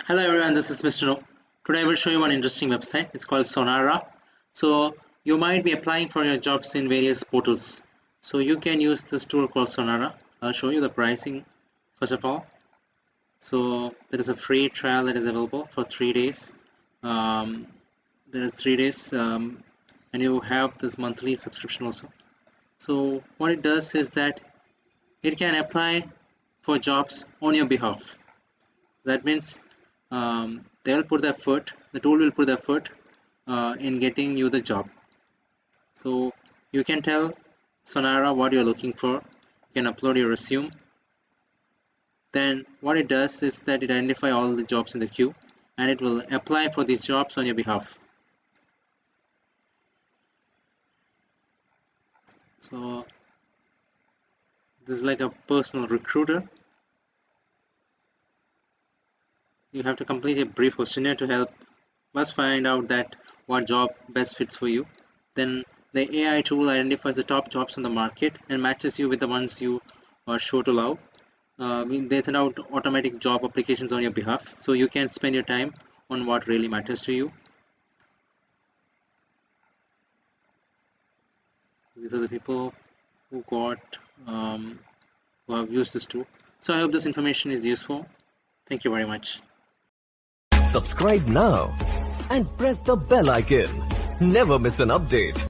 Hello everyone, this is Mr. No. Today I will show you one interesting website. It's called Sonara. So you might be applying for your jobs in various portals. So you can use this tool called Sonara. I'll show you the pricing first of all. So there is a free trial that is available for 3 days. There is 3 days and you have this monthly subscription also. So what it does is that it can apply for jobs on your behalf. That means they'll put the effort, the tool will put the effort in getting you the job. So you can tell Sonara what you're looking for. You can upload your resume. Then what it does is that it identifies all the jobs in the queue and it will apply for these jobs on your behalf. So this is like a personal recruiter. You have to complete a brief questionnaire to help us find out that what job best fits for you. Then the AI tool identifies the top jobs on the market and matches you with the ones you are sure to love. They send out automatic job applications on your behalf, so you can spend your time on what really matters to you. These are the people who who have used this tool. So I hope this information is useful. Thank you very much. Subscribe now and press the bell icon. Never miss an update.